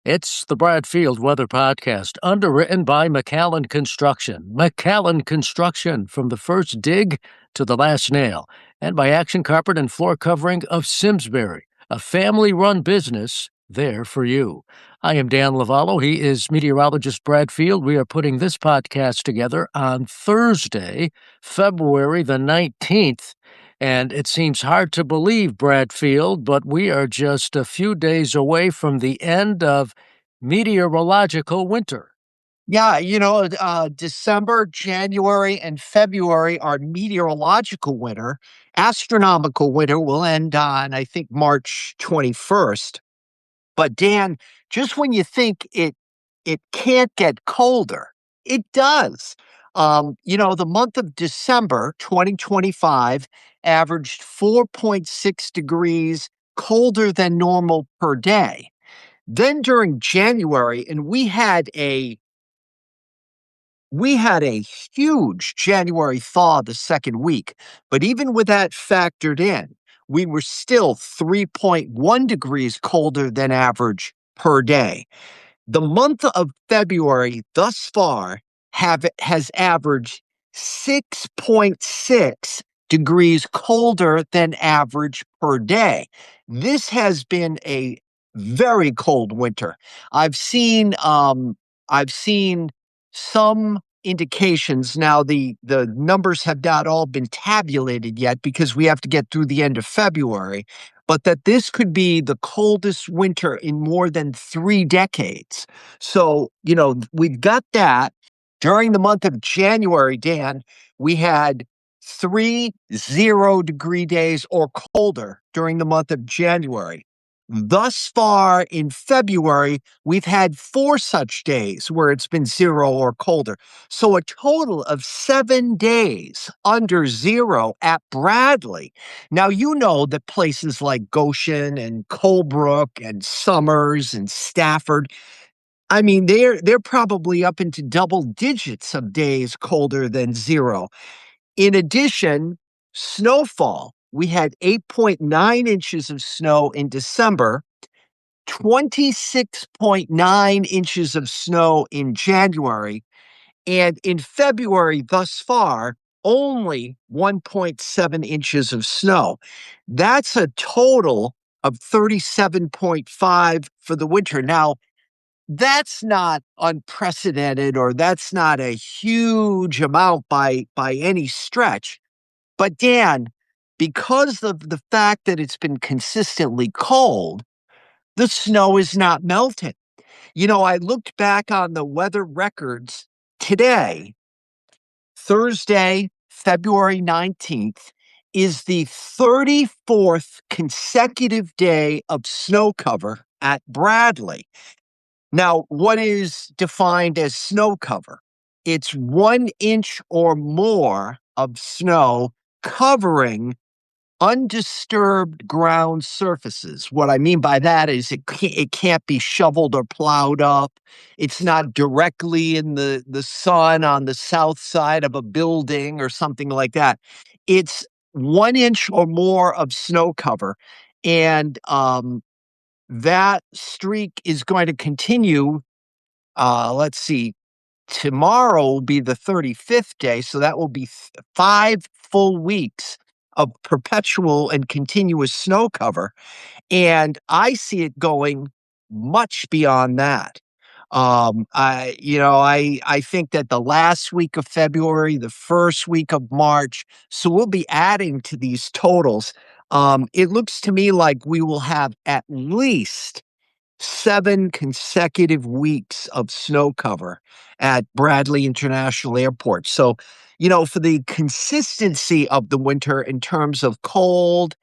It's the Bradfield Weather Podcast, underwritten by McAllen Construction. McAllen Construction, from the first dig to the last nail. And by Action Carpet and Floor Covering of Simsbury, a family-run business there for you. I am Dan Lavallo. He is meteorologist Bradfield. We are putting this podcast together on Thursday, February the 19th. And it seems hard to believe, Bradfield, but we are just a few days away from the end of meteorological winter. Yeah, December, January, and February are meteorological winter. Astronomical winter will end on, I think, March 21st. But Dan, just when you think it can't get colder, it does. The month of December 2025 averaged 4.6 degrees colder than normal per day. Then during January, and we had a huge January thaw the second week, but even with that factored in, we were still 3.1 degrees colder than average per day. The month of February thus far has averaged 6.6 degrees colder than average per day. This has been a very cold winter. I've seen some indications. Now the numbers have not all been tabulated yet because we have to get through the end of February, but that this could be the coldest winter in more than 3 decades. So, we've got that. During the month of January, Dan, we had 30-degree days or colder during the month of January. Thus far in February, we've had 4 such days where it's been 0 or colder. So a total of 7 days under 0 at Bradley. Now, you know that places like Goshen and Colebrook and Summers and Stafford, I mean, they're probably up into double digits of days colder than 0. In addition, snowfall. We had 8.9 inches of snow in December, 26.9 inches of snow in January, and in February thus far, only 1.7 inches of snow. That's a total of 37.5 for the winter. Now, that's not unprecedented, or that's not a huge amount by any stretch. But Dan, because of the fact that it's been consistently cold, the snow is not melting. I looked back on the weather records today. Thursday, February 19th, is the 34th consecutive day of snow cover at Bradley. Now, what is defined as snow cover? It's 1 inch or more of snow covering undisturbed ground surfaces. What I mean by that is it can't be shoveled or plowed up. It's not directly in the sun on the south side of a building or something like that. It's 1 inch or more of snow cover. And that streak is going to continue. Let's see, tomorrow will be the 35th day, so that will be 5 full weeks of perpetual and continuous snow cover. And I see it going much beyond that. I think that the last week of February, the first week of March, so we'll be adding to these totals. It looks to me like we will have at least 7 consecutive weeks of snow cover at Bradley International Airport. So, for the consistency of the winter in terms of cold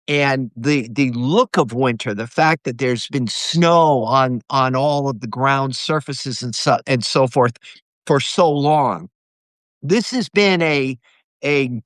and the look of winter, the fact that there's been snow on all of the ground surfaces and so forth for so long, this has been a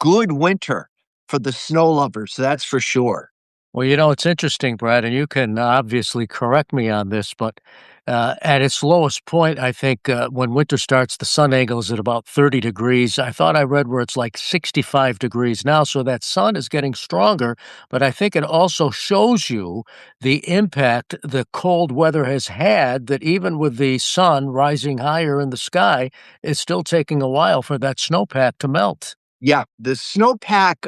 good winter for the snow lovers. That's for sure. Well, you know, it's interesting, Brad, and you can obviously correct me on this, but at its lowest point, I think when winter starts, the sun angle is at about 30 degrees. I thought I read where it's like 65 degrees now, so that sun is getting stronger, but I think it also shows you the impact the cold weather has had, that even with the sun rising higher in the sky, it's still taking a while for that snowpack to melt. Yeah, the snowpack.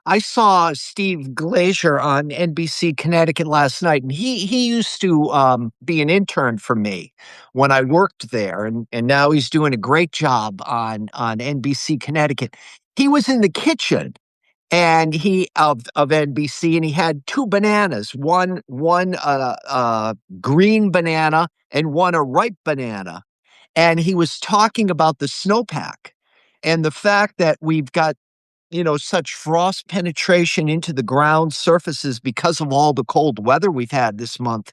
I saw Steve Glazier on NBC Connecticut last night, and he used to be an intern for me when I worked there, and now he's doing a great job on NBC Connecticut. He was in the kitchen and he of NBC, and he had two bananas, one green banana and one a ripe banana, and he was talking about the snowpack and the fact that we've got, such frost penetration into the ground surfaces because of all the cold weather we've had this month.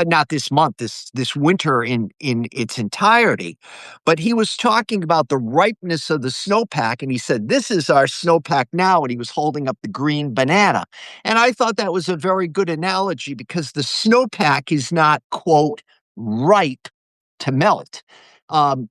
Not this month, this winter in its entirety. But he was talking about the ripeness of the snowpack, and he said, "This is our snowpack now," and he was holding up the green banana. And I thought that was a very good analogy because the snowpack is not, quote, ripe to melt.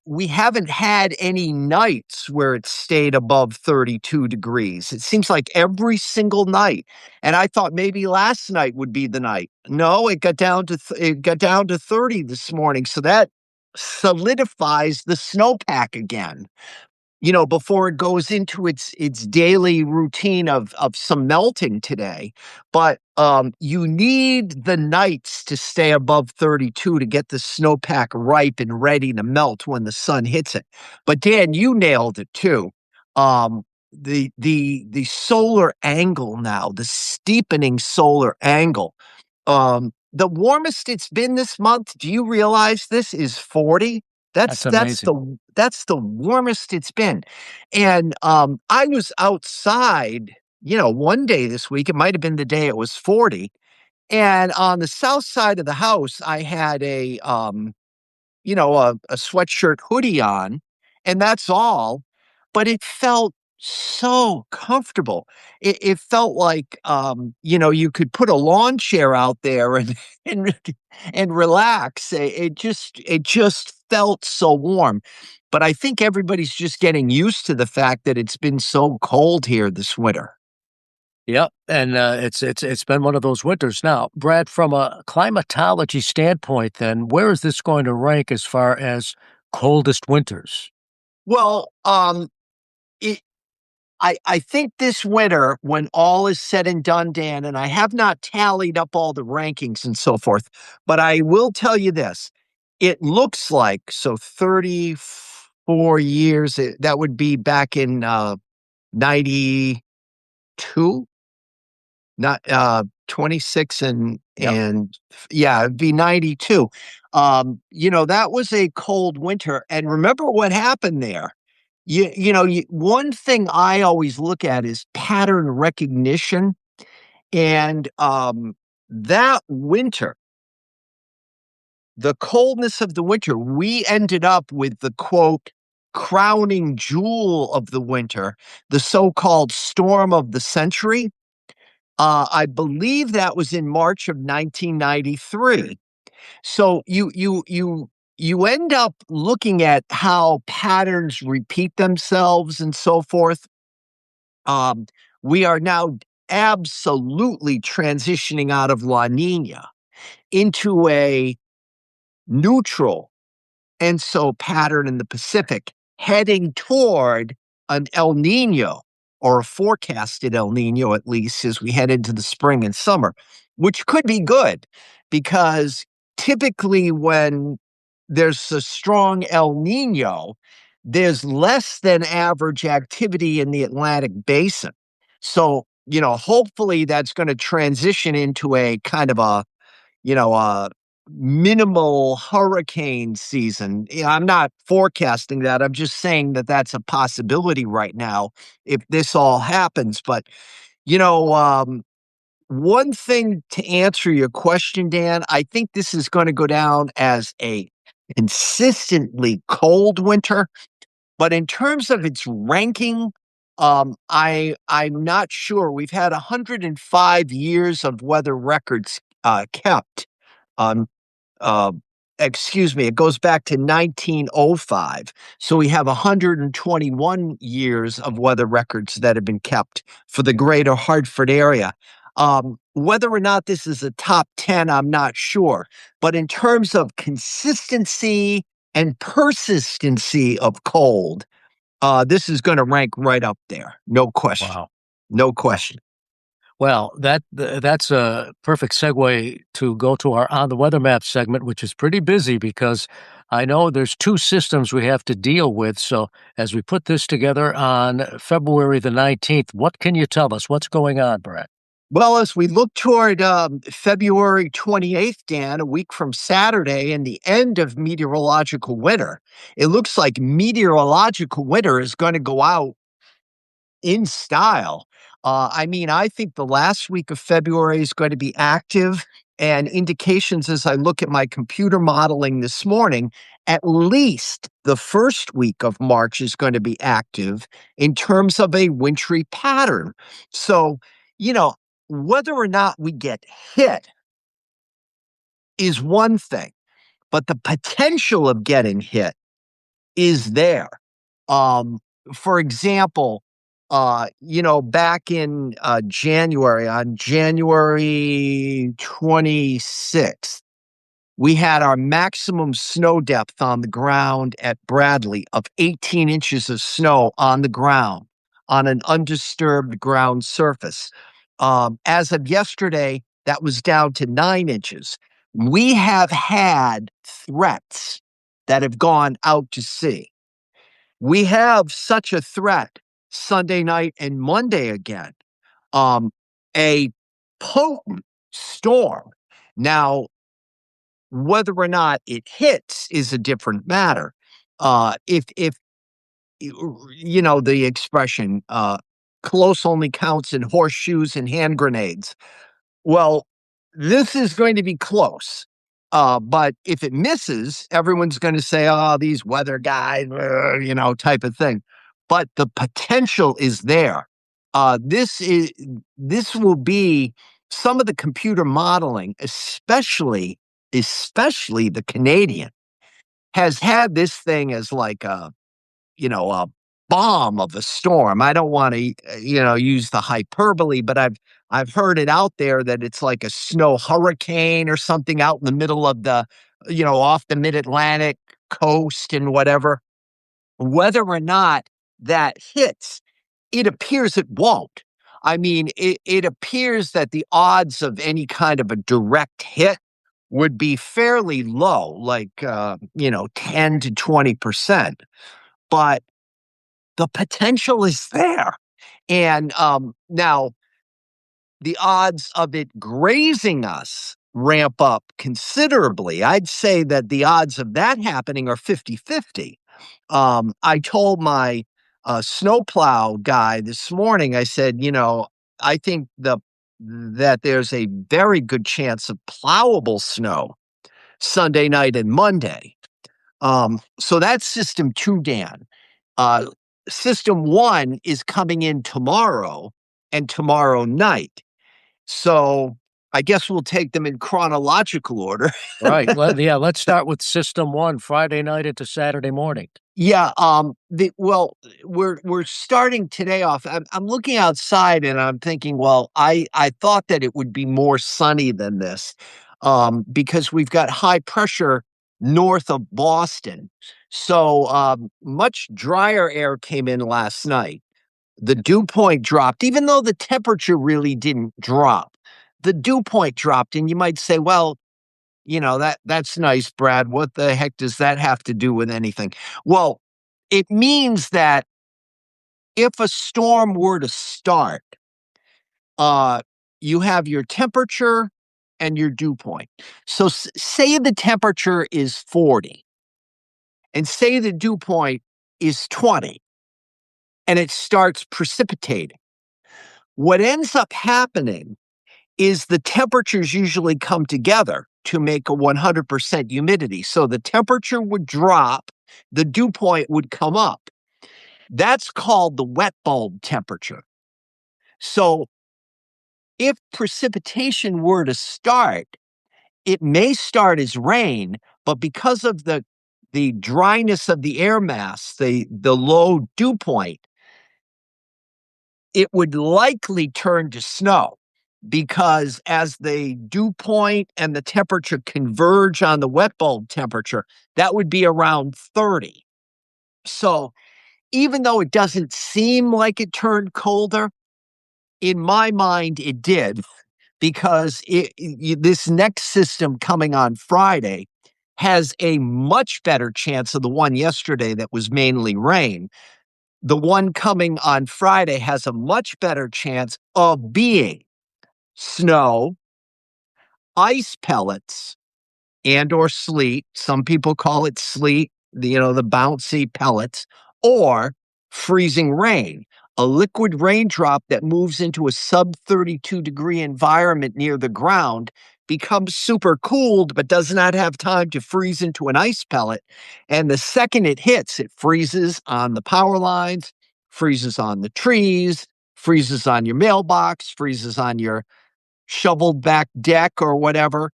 We haven't had any nights where it stayed above 32 degrees. It seems like every single night. And I thought maybe last night would be the night. No, it got down to 30 this morning. So that solidifies the snowpack again, before it goes into its daily routine of some melting today. But you need the nights to stay above 32 to get the snowpack ripe and ready to melt when the sun hits it. But Dan, you nailed it too. The solar angle now, the steepening solar angle. The warmest it's been this month, do you realize this is 40? That's That's that's amazing. the that's the warmest it's been. And I was outside, one day this week, it might have been the day it was 40. And on the south side of the house, I had a sweatshirt hoodie on, and that's all. But it felt so comfortable. It felt like, you could put a lawn chair out there and and and relax. It just felt so warm. But I think everybody's just getting used to the fact that it's been so cold here this winter. Yep, and it's been one of those winters. Now, Brad, from a climatology standpoint, then where is this going to rank as far as coldest winters? Well, it I think this winter, when all is said and done, Dan, and I have not tallied up all the rankings and so forth, but I will tell you this. It looks like, so 34 years, that would be back in 92, not 26 Yep. and yeah, it'd be 92. That was a cold winter. And remember what happened there. One thing I always look at is pattern recognition. And that winter, the coldness of the winter, we ended up with the, quote, crowning jewel of the winter, the so-called storm of the century. I believe that was in March of 1993. So you end up looking at how patterns repeat themselves and so forth. Um, we are now absolutely transitioning out of La Nina into a neutral, and so pattern in the Pacific, heading toward an El Nino, or a forecasted El Nino at least, as we head into the spring and summer, which could be good because typically when there's a strong El Nino, there's less than average activity in the Atlantic basin. So, hopefully that's going to transition into a kind of a minimal hurricane season. I'm not forecasting that. I'm just saying that that's a possibility right now if this all happens. But, you know, um, one thing to answer your question, Dan, I think this is going to go down as a consistently cold winter. But in terms of its ranking I'm not sure. We've had 105 years of weather records kept. Um, uh, excuse me, it goes back to 1905. So we have 121 years of weather records that have been kept for the greater Hartford area. Whether or not this is a top 10, I'm not sure. But in terms of consistency and persistency of cold, this is going to rank right up there. No question. Wow. No question. Well, that's a perfect segue to go to our On the Weather Map segment, which is pretty busy because I know there's two systems we have to deal with. So as we put this together on February the 19th, what can you tell us? What's going on, Brett? Well, as we look toward February 28th, Dan, a week from Saturday and the end of meteorological winter, it looks like meteorological winter is going to go out in style. I mean, I think the last week of February is going to be active, and indications as I look at my computer modeling this morning, at least the first week of March is going to be active in terms of a wintry pattern. So, you know, whether or not we get hit is one thing, but the potential of getting hit is there. Um, for example, back in January, on January 26th, we had our maximum snow depth on the ground at Bradley of 18 inches of snow on the ground on an undisturbed ground surface. As of yesterday, that was down to 9 inches. We have had threats that have gone out to sea. We have such a threat Sunday night and Monday again. A potent storm. Now, whether or not it hits is a different matter. If you know the expression, close only counts in horseshoes and hand grenades. Well, this is going to be close. But if it misses, everyone's going to say, oh, these weather guys, type of thing. But the potential is there. This will be some of the computer modeling, especially the Canadian, has had this thing as like a bomb of a storm. I don't want to, use the hyperbole, but I've heard it out there that it's like a snow hurricane or something out in the middle of the, off the mid-Atlantic coast and whatever. Whether or not that hits, it appears it won't. I mean, it appears that the odds of any kind of a direct hit would be fairly low, like, 10 to 20%. But the potential is there. And now the odds of it grazing us ramp up considerably. I'd say that the odds of that happening are 50-50. I told my snowplow guy this morning, I said, I think that there's a very good chance of plowable snow Sunday night and Monday. So that's system two, Dan. Uh, System one is coming in tomorrow and tomorrow night. So I guess we'll take them in chronological order. Right. Let's start with System 1, Friday night into Saturday morning. Yeah. We're starting today off. I'm looking outside and I'm thinking, well, I thought that it would be more sunny than this, because we've got high pressure north of Boston. So much drier air came in last night. The dew point dropped, even though the temperature really didn't drop. The dew point dropped, and you might say, well, that's nice, Brad. What the heck does that have to do with anything? Well, it means that if a storm were to start, you have your temperature and your dew point. So say the temperature is 40 and say the dew point is 20 and it starts precipitating. What ends up happening is the temperatures usually come together to make a 100% humidity. So the temperature would drop, the dew point would come up. That's called the wet bulb temperature. So if precipitation were to start, it may start as rain, but because of the dryness of the air mass, the low dew point, it would likely turn to snow, because as the dew point and the temperature converge on the wet bulb temperature, that would be around 30. So even though it doesn't seem like it turned colder, in my mind, it did, because this next system coming on Friday has a much better chance of the one yesterday that was mainly rain. The one coming on Friday has a much better chance of being snow, ice pellets, and or sleet. Some people call it sleet, the bouncy pellets, or freezing rain, a liquid raindrop that moves into a sub 32-degree environment near the ground, becomes super cooled, but does not have time to freeze into an ice pellet. And the second it hits, it freezes on the power lines, freezes on the trees, freezes on your mailbox, freezes on your shoveled back deck or whatever.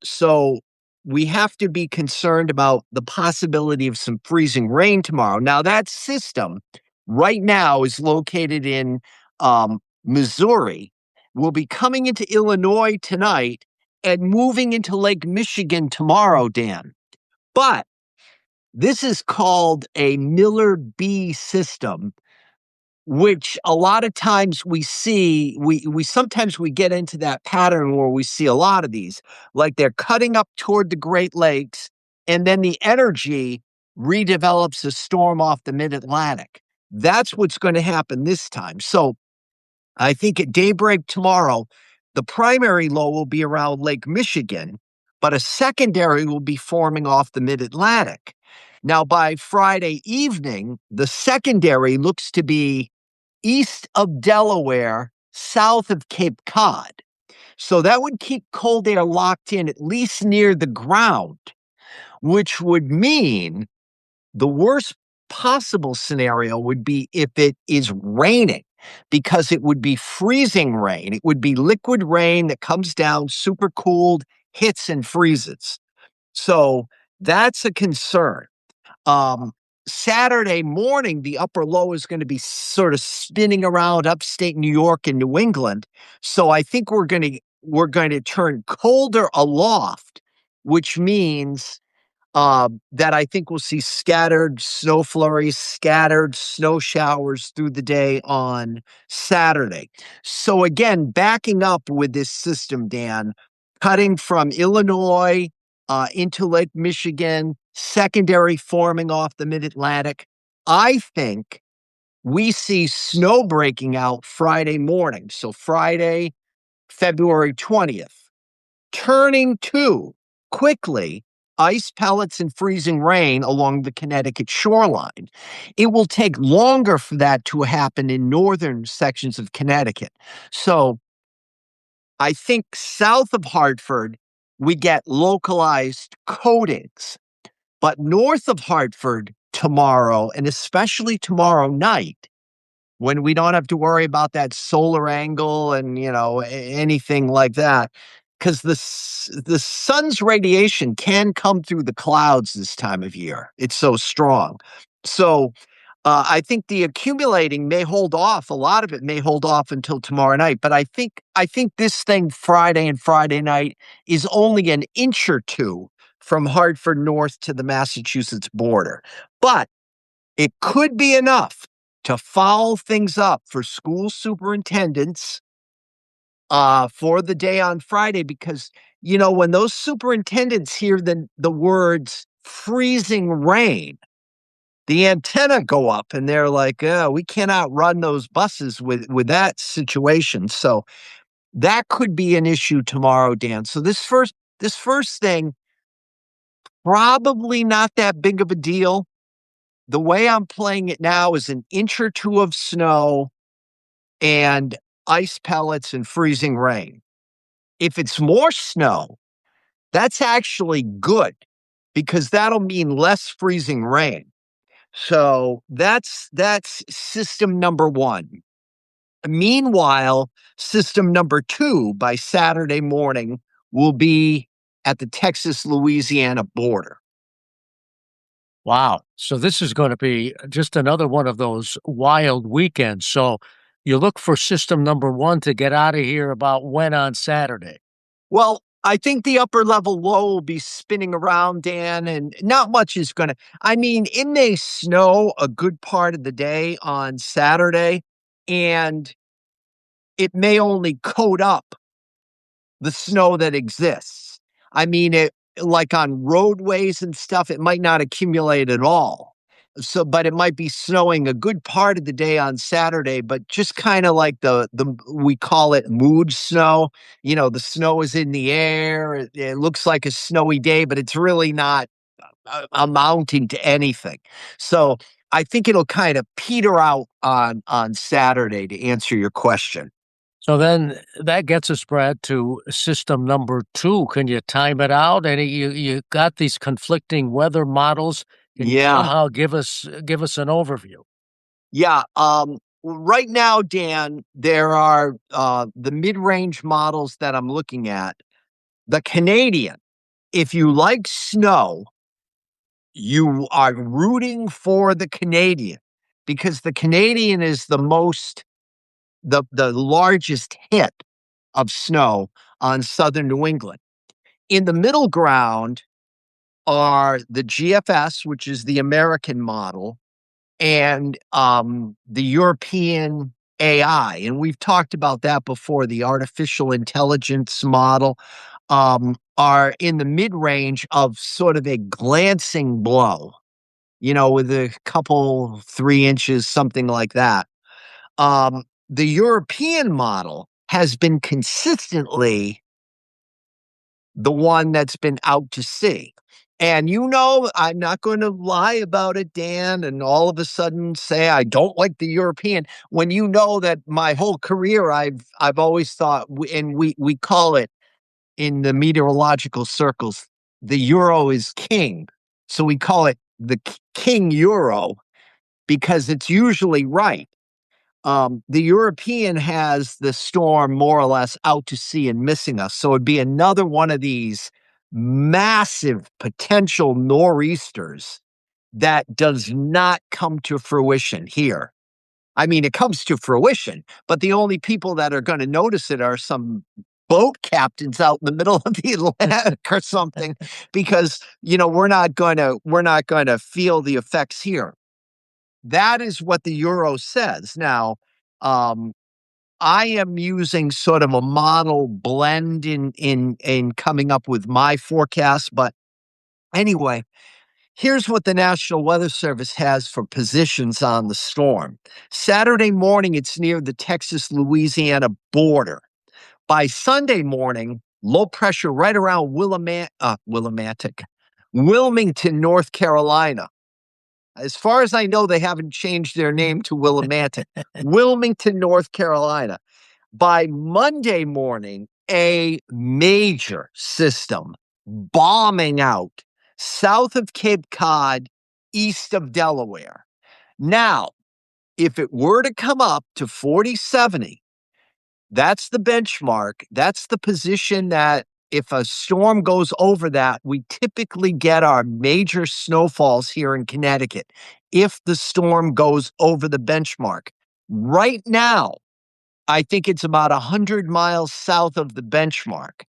So we have to be concerned about the possibility of some freezing rain tomorrow. Now, that system right now is located in Missouri, will be coming into Illinois tonight and moving into Lake Michigan tomorrow, Dan. But this is called a Miller B system, which a lot of times we see, we sometimes we get into that pattern where we see a lot of these, like they're cutting up toward the Great Lakes, and then the energy redevelops a storm off the mid-Atlantic. That's what's going to happen this time. So I think at daybreak tomorrow, the primary low will be around Lake Michigan, but a secondary will be forming off the mid-Atlantic. Now, by Friday evening, the secondary looks to be east of Delaware, south of Cape Cod. So that would keep cold air locked in at least near the ground, which would mean the worst possible scenario would be if it is raining, because it would be freezing rain. It would be liquid rain that comes down super cooled, hits and freezes. So that's a concern. Um, Saturday morning, the upper low is going to be sort of spinning around upstate New York and New England. So I think we're going to turn colder aloft, which means that I think we'll see scattered snow flurries, scattered snow showers through the day on Saturday. So again, backing up with this system, Dan, cutting from Illinois into Lake Michigan, secondary forming off the mid-Atlantic, I think we see snow breaking out Friday morning. So Friday, February 20th, turning to quickly ice pellets and freezing rain along the Connecticut shoreline. It will take longer for that to happen in northern sections of Connecticut. So I think south of Hartford, we get localized coatings. But north of Hartford tomorrow, and especially tomorrow night, when we don't have to worry about that solar angle and, anything like that, because the sun's radiation can come through the clouds this time of year. It's so strong. So I think the accumulating may hold off. A lot of it may hold off until tomorrow night. But I think this thing Friday and Friday night is only an inch or two from Hartford north to the Massachusetts border. But it could be enough to foul things up for school superintendents for the day on Friday, because, when those superintendents hear the words freezing rain, the antenna go up and they're like, oh, we cannot run those buses with that situation. So that could be an issue tomorrow, Dan. So this first thing, probably not that big of a deal. The way I'm playing it now is an inch or two of snow and ice pellets and freezing rain. If it's more snow, that's actually good, because that'll mean less freezing rain. So that's system number one. Meanwhile, system number two by Saturday morning will be at the Texas Louisiana border. Wow. So this is going to be just another one of those wild weekends. So you look for system number one to get out of here about when on Saturday? Well, I think the upper level low will be spinning around, Dan, and not much is going to. I mean, it may snow a good part of the day on Saturday, and it may only coat up the snow that exists. I mean, it like on roadways and stuff, it might not accumulate at all. So, but it might be snowing a good part of the day on Saturday, but just kind of like the we call it mood snow. You know, the snow is in the air. It looks like a snowy day, but it's really not amounting to anything. So, I think it'll kind of peter out on Saturday to answer your question. So then that gets us, Brad, to system number two. Can you time it out? And you got these conflicting weather models. Can you Yeah. somehow give us an overview? Yeah. Right now, Dan, there are the mid-range models that I'm looking at. The Canadian, if you like snow, you are rooting for the Canadian because the Canadian is the largest hit of snow on southern New England. In the middle ground are the GFS, which is the American model, and the European AI. And we've talked about that before. The artificial intelligence model are in the mid range of sort of a glancing blow, with a couple, 3 inches, something like that. The European model has been consistently the one that's been out to sea. And I'm not going to lie about it, Dan, and all of a sudden say I don't like the European when you know that my whole career I've always thought, and we call it in the meteorological circles, the euro is king. So we call it the king euro because it's usually right. The European has the storm more or less out to sea and missing us. So it'd be another one of these massive potential nor'easters that does not come to fruition here. I mean, it comes to fruition, but the only people that are going to notice it are some boat captains out in the middle of the Atlantic or something, because we're not going to feel the effects here. That is what the euro says. Now, um, I am using sort of a model blend in coming up with my forecast. But anyway, here's what the National Weather Service has for positions on the storm. Saturday morning, it's near the Texas-Louisiana border. By Sunday morning, low pressure right around Wilmington, North Carolina. As far as I know, they haven't changed their name to Willimantic. Wilmington, North Carolina. By Monday morning, a major system bombing out south of Cape Cod, east of Delaware. Now, if it were to come up to 4070, that's the benchmark. That's the position that if a storm goes over that, we typically get our major snowfalls here in Connecticut if the storm goes over the benchmark. Right now, I think it's about 100 miles south of the benchmark.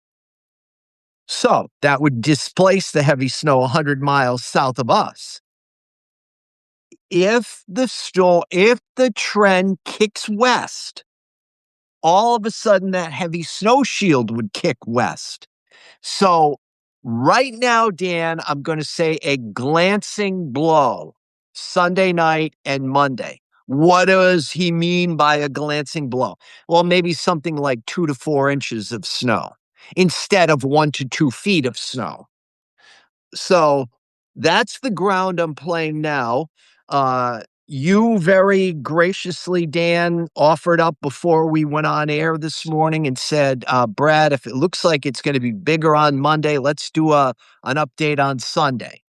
So that would displace the heavy snow 100 miles south of us. If the trend kicks west, all of a sudden that heavy snow shield would kick west. So right now, Dan, I'm going to say a glancing blow Sunday night and Monday. What does he mean by a glancing blow? Well, maybe something like 2 to 4 inches of snow instead of 1 to 2 feet of snow. So that's the ground I'm playing now. You very graciously, Dan, offered up before we went on air this morning and said, Brad, if it looks like it's going to be bigger on Monday, let's do an update on Sunday.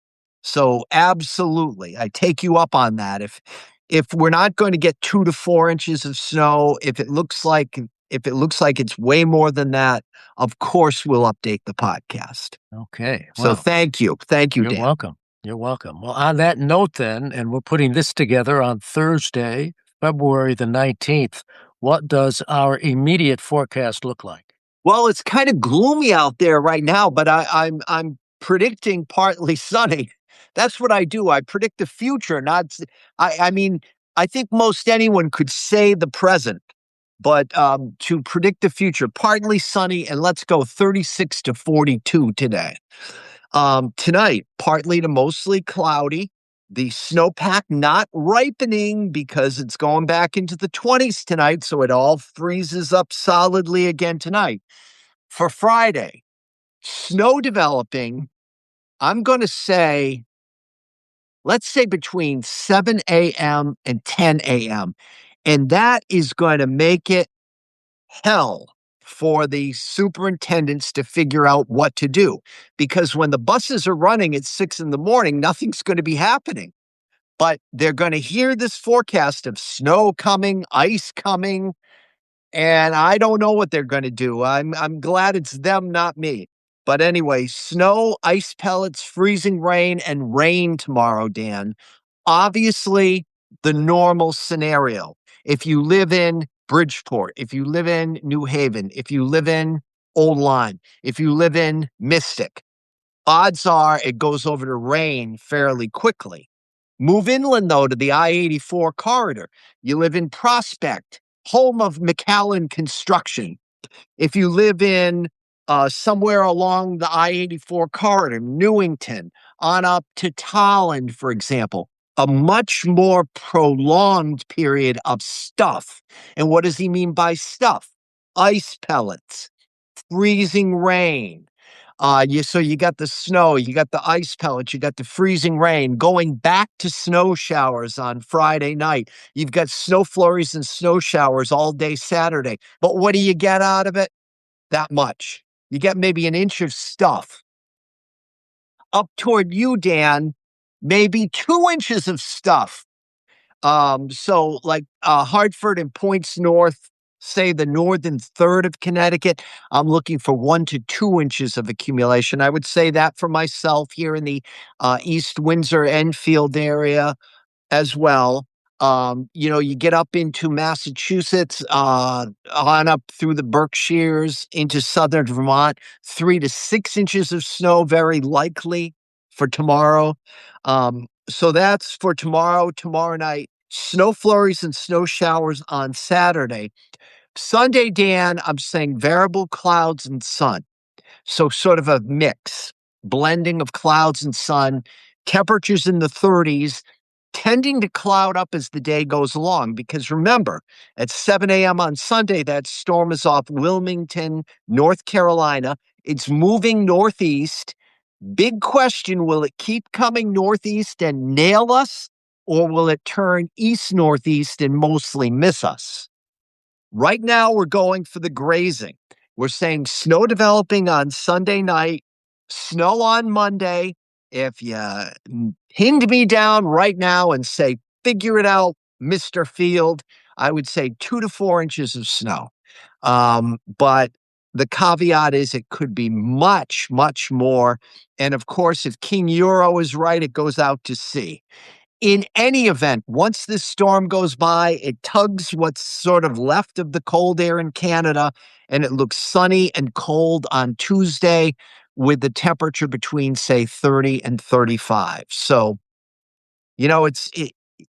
So absolutely, I take you up on that. If we're not going to get 2 to 4 inches of snow, if it looks like it's way more than that, of course we'll update the podcast. Okay. So Well, thank you, you're Dan. welcome. You're welcome. Well, on that note, then, and we're putting this together on Thursday, February the 19th, what does our immediate forecast look like? Well, it's kind of gloomy out there right now, but I'm predicting partly sunny. That's what I do. I predict the future, not. I mean, I think most anyone could say the present, but to predict the future, partly sunny, and let's go 36 to 42 today. Tonight, partly to mostly cloudy. The snowpack not ripening because it's going back into the 20s tonight, so it all freezes up solidly again tonight. For Friday, snow developing, I'm going to say, let's say between 7 a.m. and 10 a.m. And that is going to make it hell for the superintendents to figure out what to do. Because when the buses are running at 6 in the morning, nothing's going to be happening. But they're going to hear this forecast of snow coming, ice coming, and I don't know what they're going to do. I'm glad it's them, not me. But anyway, snow, ice pellets, freezing rain, and rain tomorrow, Dan. Obviously, the normal scenario. If you live in Bridgeport, if you live in New Haven, if you live in Old Lyme, if you live in Mystic, odds are it goes over to rain fairly quickly. Move inland, though, to the I-84 corridor. You live in Prospect, home of McAllen Construction. If you live in somewhere along the I-84 corridor, Newington, on up to Tolland, for example, a much more prolonged period of stuff. And what does he mean by stuff? Ice pellets, freezing rain. So you got the snow, you got the ice pellets, you got the freezing rain, going back to snow showers on Friday night. You've got snow flurries and snow showers all day Saturday. But what do you get out of it? That much. You get maybe an inch of stuff. Up toward you, Dan, maybe 2 inches of stuff. So like Hartford and points north, say the northern third of Connecticut, I'm looking for 1 to 2 inches of accumulation. I would say that for myself here in the East Windsor Enfield area as well. You get up into Massachusetts, on up through the Berkshires into southern Vermont, 3 to 6 inches of snow, very likely for tomorrow. So that's for tomorrow night. Snow flurries and snow showers on Saturday. Sunday, Dan, I'm saying variable clouds and sun. So sort of a mix, blending of clouds and sun, temperatures in the 30s, tending to cloud up as the day goes along. Because remember, at 7 a.m. on Sunday, that storm is off Wilmington, North Carolina. It's moving northeast. Big question, will it keep coming northeast and nail us, or will it turn east-northeast and mostly miss us? Right now, we're going for the grazing. We're saying snow developing on Sunday night, snow on Monday. If you pinned me down right now and say, figure it out, Mr. Field, I would say 2 to 4 inches of snow. But the caveat is it could be much, much more. And of course, if King Euro is right, it goes out to sea. In any event, once this storm goes by, it tugs what's sort of left of the cold air in Canada, and it looks sunny and cold on Tuesday with the temperature between, say, 30 and 35. So,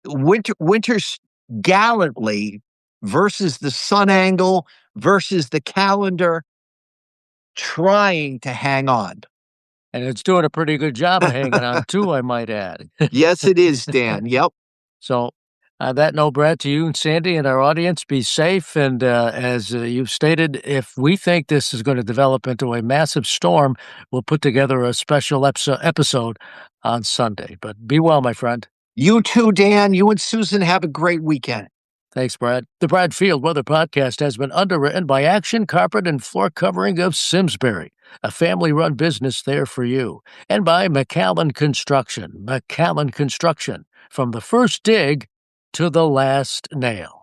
winter's gallantly versus the sun angle versus the calendar trying to hang on. And it's doing a pretty good job of hanging on, too, I might add. Yes, it is, Dan. Yep. So, on that note, Brad, to you and Sandy and our audience, be safe. And as you've stated, if we think this is going to develop into a massive storm, we'll put together a special episode on Sunday. But be well, my friend. You too, Dan. You and Susan have a great weekend. Thanks, Brad. The Brad Field Weather Podcast has been underwritten by Action Carpet and Floor Covering of Simsbury, a family-run business there for you, and by McAllen Construction. McAllen Construction, from the first dig to the last nail.